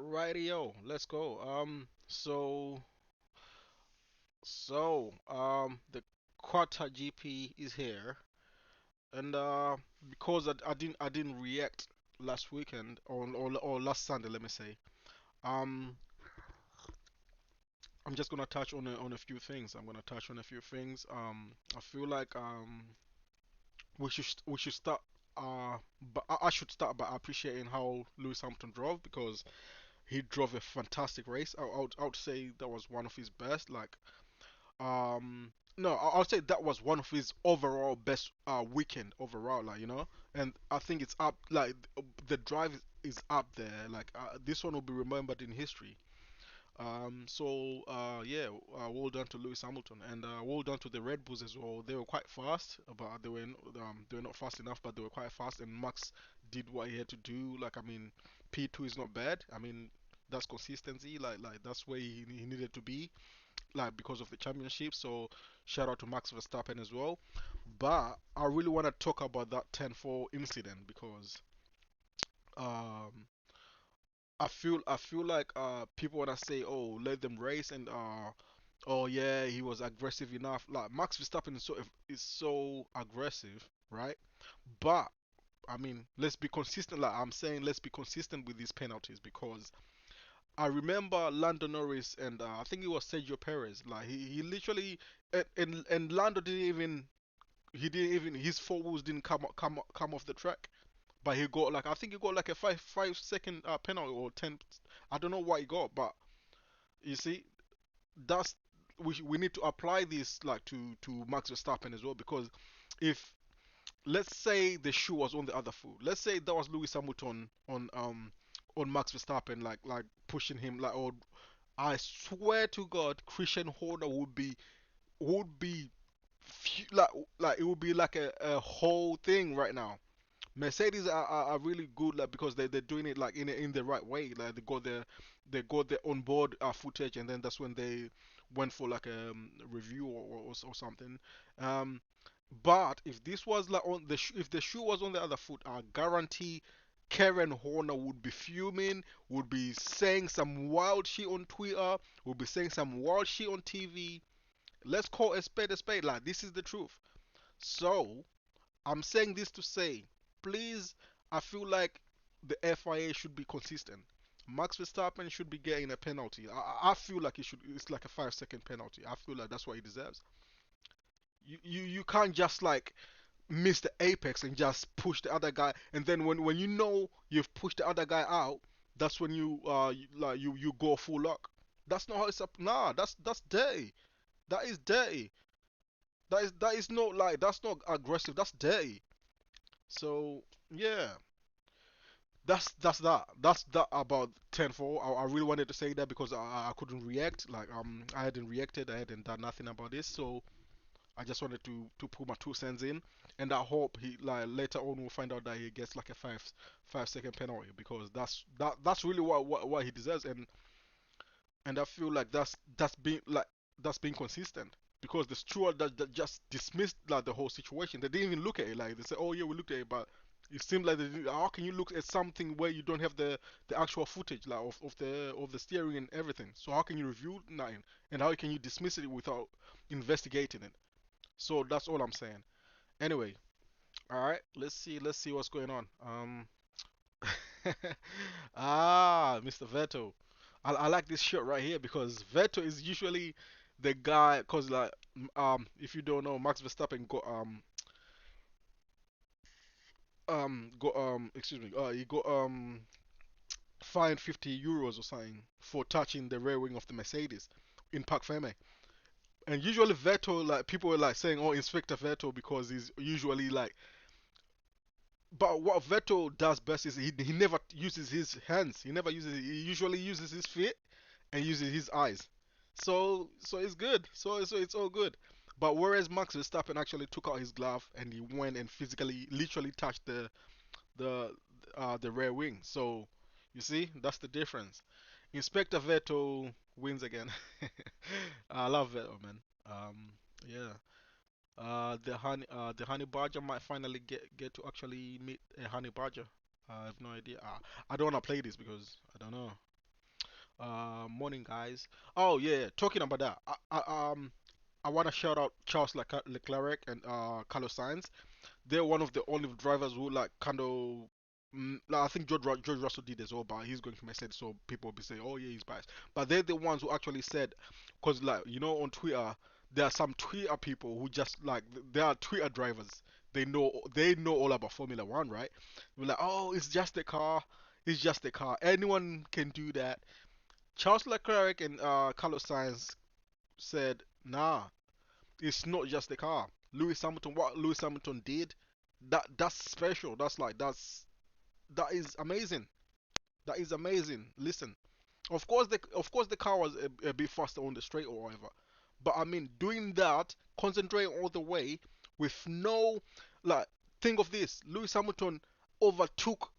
Rightio, let's go. The QatarGP is here, and because I didn't react last weekend or last Sunday, let me say. Um, I'm just gonna touch on a few things. I'm gonna touch on a few things. I feel like we should start. But I should start by appreciating how Lewis Hamilton drove because he drove a fantastic race. I would say that was one of his best. No, I'll say that was one of his overall best weekend overall, and I think it's up like the drive is up there. This one will be remembered in history. Yeah, well done to Lewis Hamilton, and well done to the Red Bulls as well. They were quite fast, but they were not fast enough, but they were quite fast. And Max did what he had to do. Like, I mean, P2 is not bad. I mean, that's consistency. Like that's where he needed to be, like because of the championship. So shout out to Max Verstappen as well. But I really want to talk about that 10-4 incident because um I feel like people wanna say, oh, let them race, and oh yeah, he was aggressive enough. Like Max Verstappen is so aggressive, right? But I mean, let's be consistent. Like I'm saying, let's be consistent with these penalties because I remember Lando Norris and I think it was Sergio Perez. Like he literally and Lando didn't even his four wheels didn't come off the track. But he got like I think he got like a five second penalty or 10. I don't know what he got, but you see, that's we need to apply this like to Max Verstappen as well because if let's say the shoe was on the other foot, let's say that was Lewis Hamilton on Max Verstappen like pushing him like or I swear to God, Christian Horner would be like it would be like a whole thing right now. Mercedes are really good like because they're doing it like in the right way. Like they got their onboard footage and then that's when they went for like a review or something. Um, but if this was like if the shoe was on the other foot, I guarantee Karen Horner would be fuming, would be saying some wild shit on Twitter, would be saying some wild shit on TV. Let's call a spade a spade. Like this is the truth. So I'm saying this to say, please, I feel like the FIA should be consistent. Max Verstappen should be getting a penalty. I feel like it's like a 5 second penalty. I feel like that's what he deserves. You can't just like miss the apex and just push the other guy, and then when you know you've pushed the other guy out, that's when you go full lock. That's not how it's up. Nah, that's dirty. That is dirty. That is not like that's not aggressive. That's dirty. So yeah, that's that. That's that about 10-4. I really wanted to say that because I couldn't react. Like I hadn't reacted. I hadn't done nothing about this. So I just wanted to put my 2 cents in, and I hope he like later on we'll find out that he gets like a 5 second penalty because that's really what he deserves. And I feel like that's being consistent because the steward that just dismissed like the whole situation. They didn't even look at it. Like they said, "Oh yeah, we looked at it," but it seemed like how can you look at something where you don't have the actual footage like of the steering and everything? So how can you review nothing? And how can you dismiss it without investigating it? So that's all I'm saying. Anyway, all right, let's see what's going on. Mr. Veto. I like this shirt right here because Veto is usually the guy. Cause like, if you don't know, Max Verstappen excuse me, he got fined €50 or something for touching the rear wing of the Mercedes in Parc Ferme. And usually Veto, like people were like saying, oh, Inspector Veto because he's usually like. But what Vettel does best is he never uses his hands. He usually uses his feet and uses his eyes. So it's good. So it's all good. But whereas Max Verstappen actually took out his glove and he went and physically literally touched the the rear wing. So you see, that's the difference. Inspector Vettel wins again. I love Vettel, man. Yeah. The honey badger might finally get to actually meet a honey badger. I have no idea. I don't wanna play this because I don't know. Morning, guys. Oh yeah, talking about that. I want to shout out Charles Leclerc and Carlos Sainz. They're one of the only drivers who like kind of. Like, I think George Russell did as well, but he's going to Mercedes, so people will be saying, "Oh yeah, he's biased." But they're the ones who actually said, because like on Twitter, there are some Twitter people who just like there are Twitter drivers. They know all about Formula One, right? We're like, "Oh, it's just a car. It's just a car. Anyone can do that." Charles Leclerc and Carlos Sainz said, "Nah, it's not just the car. What Lewis Hamilton did, that's special. That is amazing. That is amazing. Listen, of course the car was a bit faster on the straight or whatever, but I mean doing that, concentrating all the way with no like. Think of this: Lewis Hamilton overtook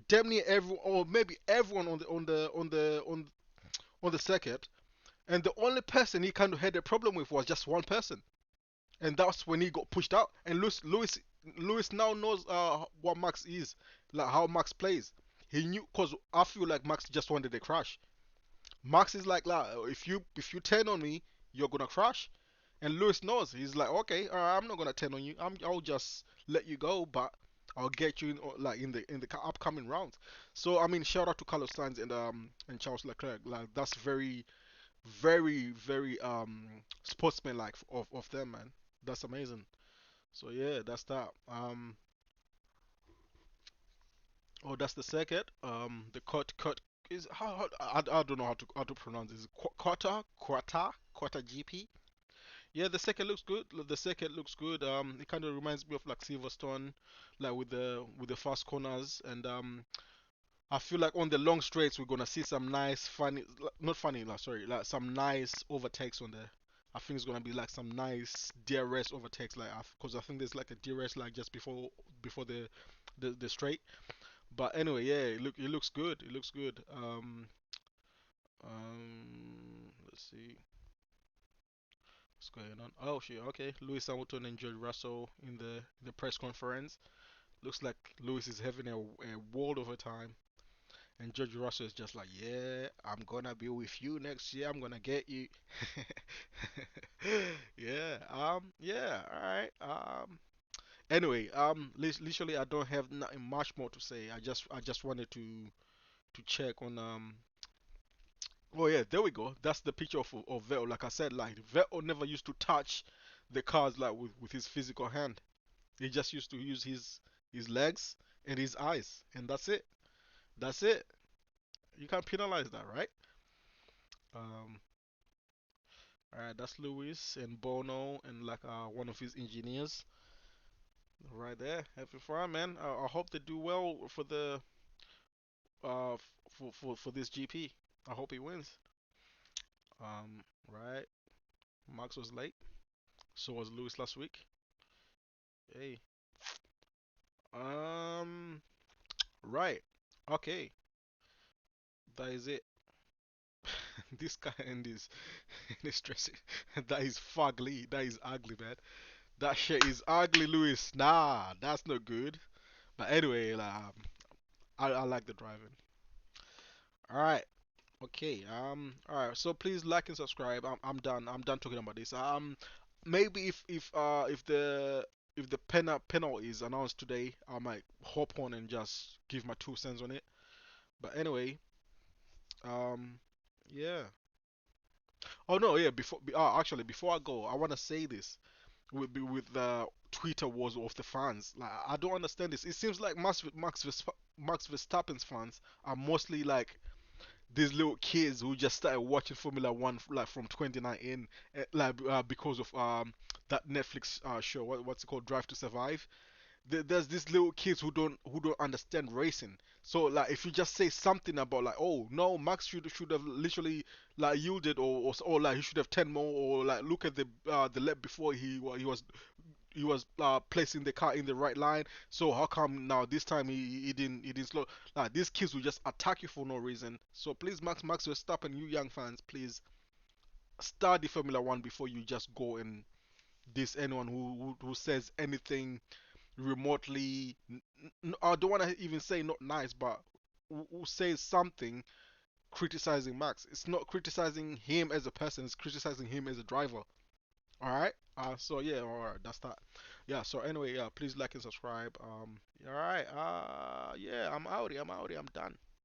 damn near everyone, or maybe everyone on the circuit, and the only person he kind of had a problem with was just one person, and that's when he got pushed out. And Lewis now knows what Max is, like how Max plays. He knew because I feel like Max just wanted a crash. Max is like if you turn on me, you're gonna crash. And Lewis knows. He's like, okay, I'm not gonna turn on you. I'll just let you go, but I'll get you in like in the upcoming rounds. So I mean, shout out to Carlos Sainz and Charles Leclerc. Like that's very very sportsmanlike of them, man. That's amazing. So yeah, that's that. Oh, that's the second. The cut is I don't know how to pronounce this. Quarter GP. Yeah, the second looks good. The second looks good. It kind of reminds me of like Silverstone, like with the fast corners, and I feel like on the long straights we're gonna see some nice funny, not funny, like, sorry, like some nice overtakes on there. I think it's gonna be like some nice DRS overtakes, like because I think there's like a DRS like just before the straight. But anyway, yeah, it looks good. It looks good. Let's see what's going on. Oh shit, okay. Lewis Hamilton and George Russell in the press conference. Looks like Lewis is having a world of a time. And George Russell is just like, yeah, I'm gonna be with you next year. I'm gonna get you. Yeah. Yeah. All right. Anyway. Literally, I don't have nothing much more to say. I just wanted to check on. Oh yeah, there we go. That's the picture of Vettel. Like I said, like Vettel never used to touch the cars like with his physical hand. He just used to use his legs and his eyes, and that's it. That's it. You can't penalize that, right? Um, Alright, that's Lewis and Bono and like one of his engineers right there. Happy fun, man. I hope they do well for the for this GP. I hope he wins. Right. Max was late. So was Lewis last week. Hey. Um. Right. Okay. That is it. This guy and this dressing. That is fugly. That is ugly, man. That shit is ugly, Lewis. Nah, that's not good. But anyway, like, I like the driving. All right. Okay. All right. So please like and subscribe. I'm done. I'm done talking about this. Maybe if the penalty is announced today, I might hop on and just give my 2 cents on it. But anyway, um, yeah. Oh no, yeah. Actually, before I go, I wanna say this with the Twitter wars of the fans. Like, I don't understand this. It seems like Max Verstappen's fans are mostly like these little kids who just started watching Formula One like from 2019, like because of that Netflix show. What's it called? Drive to Survive. There's these little kids who don't understand racing. So like if you just say something about like, oh no, Max should have literally like yielded, or like he should have 10 more, or like look at the lap before he was placing the car in the right line. So how come now this time he didn't slow? Like these kids will just attack you for no reason. So please, Max Verstappen, you young fans, please study Formula One before you just go and diss anyone who says anything remotely. I don't want to even say not nice, but who says something criticizing Max. It's not criticizing him as a person. It's criticizing him as a driver. All right. So yeah. All right. That's that. Yeah. So anyway, yeah. Please like and subscribe. All right. Yeah. I'm outie. I'm outie. I'm done.